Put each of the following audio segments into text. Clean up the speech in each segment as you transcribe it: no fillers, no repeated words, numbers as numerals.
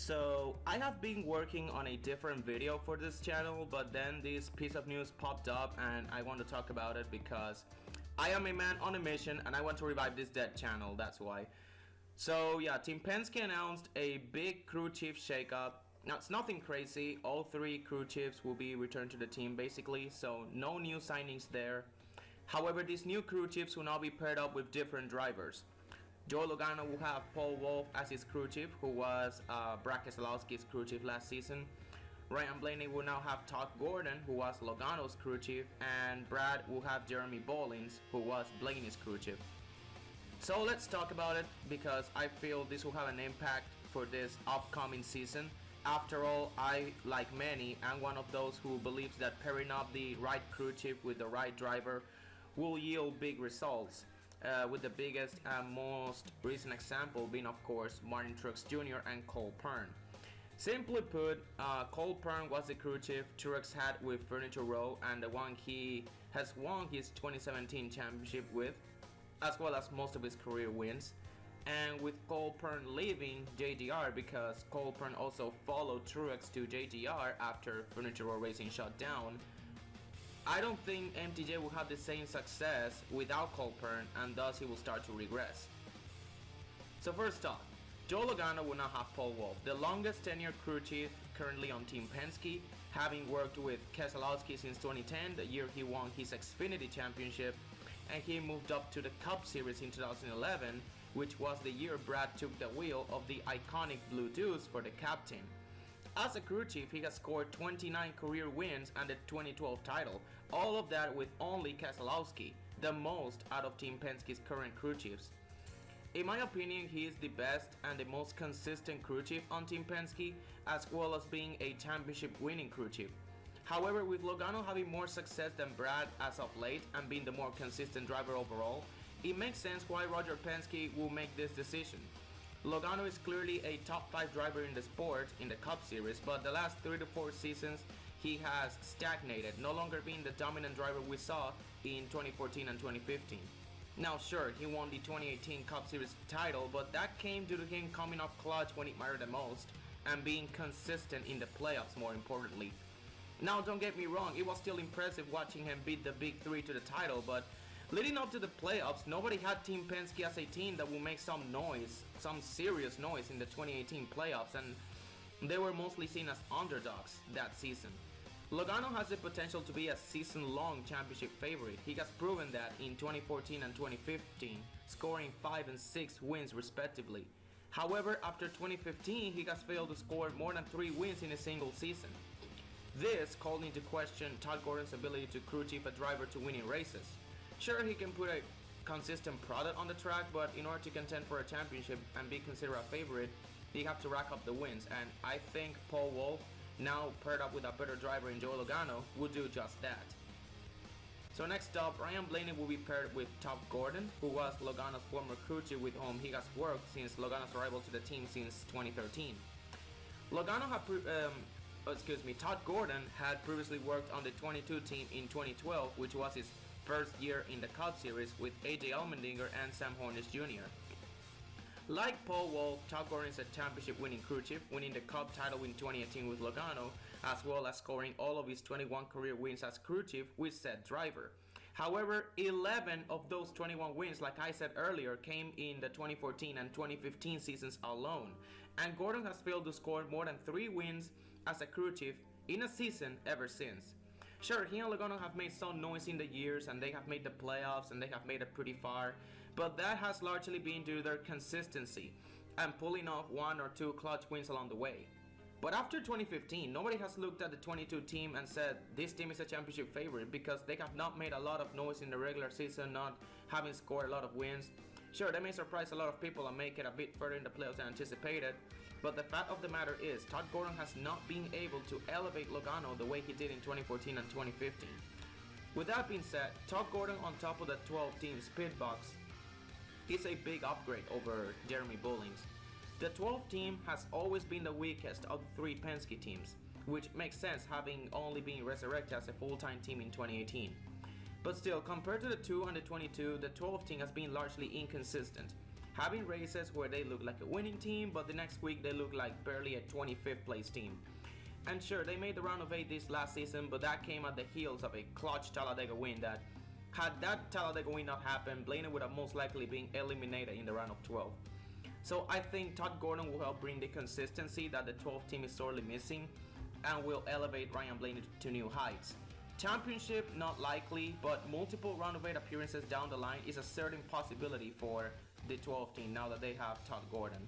So I have been working on a different video for this channel, but then this piece of news popped up and I want to talk about it because I am a man on a mission and I want to revive this dead channel, that's why. So yeah, Team Penske announced a big crew chief shakeup. Now it's nothing crazy, all three crew chiefs will be returned to the team basically, so no new signings there. However, these new crew chiefs will now be paired up with different drivers. Joey Logano will have Paul Wolfe as his crew chief, who was Brad Keselowski's crew chief last season. Ryan Blaney will now have Todd Gordon, who was Logano's crew chief, and Brad will have Jeremy Bollins, who was Blaney's crew chief. So let's talk about it, because I feel this will have an impact for this upcoming season. After all, I, like many, am one of those who believes that pairing up the right crew chief with the right driver will yield big results. With the biggest and most recent example being, of course, Martin Truex Jr. and Cole Pearn. Simply put, Cole Pearn was the crew chief Truex had with Furniture Row and the one he has won his 2017 championship with, as well as most of his career wins. And with Cole Pearn leaving JGR, because Cole Pearn also followed Truex to JGR after Furniture Row Racing shut down, I don't think MTJ will have the same success without Cole Pearn, and thus he will start to regress. So first off, Joey Logano will now have Paul Wolfe, the longest tenured crew chief currently on Team Penske, having worked with Keselowski since 2010, the year he won his Xfinity Championship, and he moved up to the Cup Series in 2011, which was the year Brad took the wheel of the iconic Blue Deuce for the captain. As a crew chief, he has scored 29 career wins and the 2012 title, all of that with only Keselowski, the most out of Team Penske's current crew chiefs. In my opinion, he is the best and the most consistent crew chief on Team Penske, as well as being a championship winning crew chief. However, with Logano having more success than Brad as of late and being the more consistent driver overall, it makes sense why Roger Penske will make this decision. Logano is clearly a top 5 driver in the sport in the Cup Series, but the last 3 to 4 seasons he has stagnated, no longer being the dominant driver we saw in 2014 and 2015. Now sure, he won the 2018 Cup Series title, but that came due to him coming off clutch when it mattered the most and being consistent in the playoffs more importantly. Now don't get me wrong, it was still impressive watching him beat the big 3 to the title, but leading up to the playoffs, nobody had Team Penske as a team that will make some noise, some serious noise in the 2018 playoffs, and they were mostly seen as underdogs that season. Logano has the potential to be a season-long championship favorite. He has proven that in 2014 and 2015, scoring 5 and 6 wins respectively. However, after 2015, he has failed to score more than 3 wins in a single season. This called into question Todd Gordon's ability to crew chief a driver to winning races. Sure, he can put a consistent product on the track, but in order to contend for a championship and be considered a favorite, you have to rack up the wins, and I think Paul Wolfe, now paired up with a better driver in Joey Logano, will do just that. So next up, Ryan Blaney will be paired with Todd Gordon, who was Logano's former crew chief with whom he has worked since Logano's arrival to the team since 2013. Todd Gordon had previously worked on the 22 team in 2012, which was his first year in the Cup Series with AJ Allmendinger and Sam Hornish Jr. Like Paul Wolfe, Todd Gordon is a championship winning crew chief, winning the Cup title in 2018 with Logano, as well as scoring all of his 21 career wins as crew chief with said driver. However, 11 of those 21 wins, like I said earlier, came in the 2014 and 2015 seasons alone, and Gordon has failed to score more than 3 wins as a crew chief in a season ever since. Sure, he and Logano have made some noise in the years, and they have made the playoffs, and they have made it pretty far, but that has largely been due to their consistency and pulling off 1 or 2 clutch wins along the way. But after 2015, nobody has looked at the 22 team and said this team is a championship favorite, because they have not made a lot of noise in the regular season, not having scored a lot of wins. Sure, they may surprise a lot of people and make it a bit further in the playoffs than anticipated, but the fact of the matter is Todd Gordon has not been able to elevate Logano the way he did in 2014 and 2015. With that being said, Todd Gordon on top of the 12 team's pit box is a big upgrade over Jeremy Bollins. The 12 team has always been the weakest of the 3 Penske teams, which makes sense having only been resurrected as a full-time team in 2018. But still, compared to the 2 and the 22, the 12 team has been largely inconsistent, having races where they look like a winning team, but the next week they look like barely a 25th place team. And sure, they made the round of 8 this last season, but that came at the heels of a clutch Talladega win that, had that Talladega win not happened, Blaney would have most likely been eliminated in the round of 12. So I think Todd Gordon will help bring the consistency that the 12th team is sorely missing, and will elevate Ryan Blaney to new heights. Championship, not likely, but multiple round of 8 appearances down the line is a certain possibility for the 12th team now that they have Todd Gordon.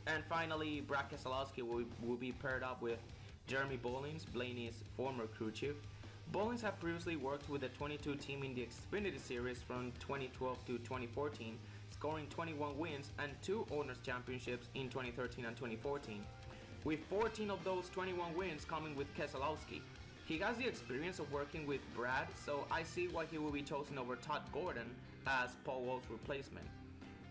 And finally, Brad Keselowski will be paired up with Jeremy Bullins, Blaney's former crew chief. Bullins had previously worked with the 22 team in the Xfinity Series from 2012 to 2014, scoring 21 wins and 2 Owners' Championships in 2013 and 2014, with 14 of those 21 wins coming with Keselowski. He has the experience of working with Brad, so I see why he will be chosen over Todd Gordon as Paul Wolf's replacement.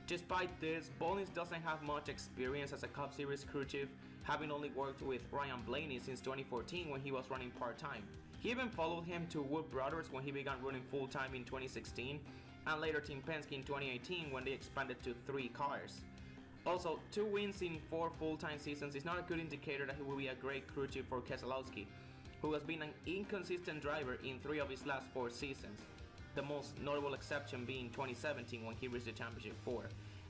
Despite this, Bullins doesn't have much experience as a Cup Series crew chief, having only worked with Ryan Blaney since 2014 when he was running part-time. He even followed him to Wood Brothers when he began running full-time in 2016, and later Team Penske in 2018 when they expanded to 3 cars. Also, 2 wins in 4 full-time seasons is not a good indicator that he will be a great crew chief for Keselowski, who has been an inconsistent driver in 3 of his last 4 seasons. The most notable exception being 2017 when he reached the championship 4.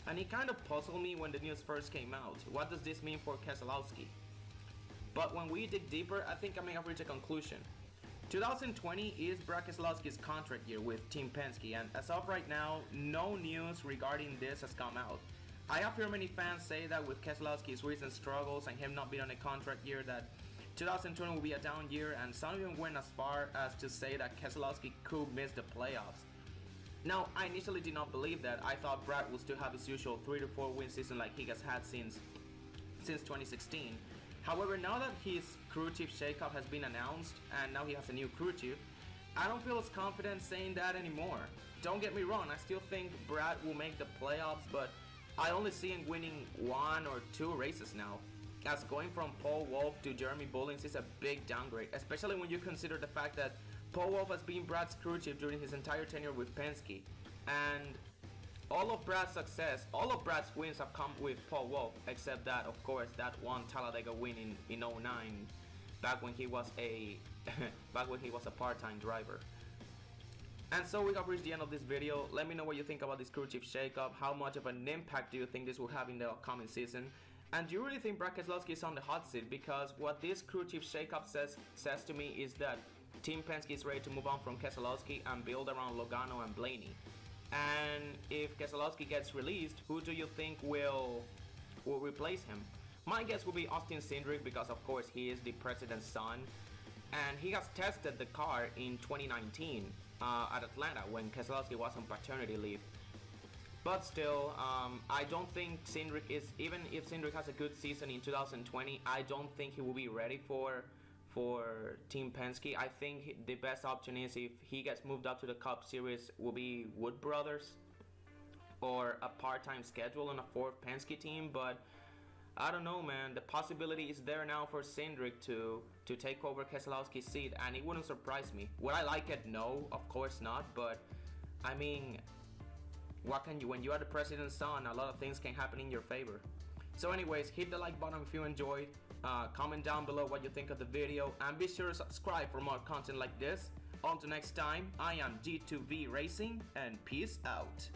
And it kind of puzzled me when the news first came out. What does this mean for Keselowski? But when we dig deeper, I think I may have reached a conclusion. 2020 is Brad Keselowski's contract year with Team Penske, and as of right now, no news regarding this has come out. I have heard many fans say that with Keselowski's recent struggles and him not being on a contract year that 2020 will be a down year, and some even went as far as to say that Keselowski could miss the playoffs. Now, I initially did not believe that. I thought Brad would still have his usual 3 to 4 win season like he has had since 2016. However, now that his crew chief shakeup has been announced and now he has a new crew chief, I don't feel as confident saying that anymore. Don't get me wrong, I still think Brad will make the playoffs, but I only see him winning 1 or 2 races now, as going from Paul Wolf to Jeremy Bullins is a big downgrade, especially when you consider the fact that Paul Wolf has been Brad's crew chief during his entire tenure with Penske, and all of Brad's success, all of Brad's wins have come with Paul Wolf, except that, of course, that one Talladega win in 09, back when he was a part-time driver. And so we have reached the end of this video. Let me know what you think about this crew chief shakeup. How much of an impact do you think this will have in the upcoming season? And do you really think Brad Keselowski is on the hot seat? Because what this crew chief shakeup says to me is that Team Penske is ready to move on from Keselowski and build around Logano and Blaney. And if Keselowski gets released, who do you think will replace him? My guess will be Austin Cindric, because of course he is the president's son, and he has tested the car in 2019 at Atlanta when Keselowski was on paternity leave. But still, I don't think Cindric is, even if Cindric has a good season in 2020, I don't think he will be ready for Team Penske. I think the best option is, if he gets moved up to the Cup Series, will be Wood Brothers or a part-time schedule on a 4th Penske team. But I don't know, man. The possibility is there now for Cindric to take over Keselowski's seat, and it wouldn't surprise me. Would I like it? No, of course not. But I mean, what can you, when you are the president's son, a lot of things can happen in your favor. So anyways, hit the like button if you enjoyed. Comment down below what you think of the video, and be sure to subscribe for more content like this. Until next time, I am G2V Racing, and peace out.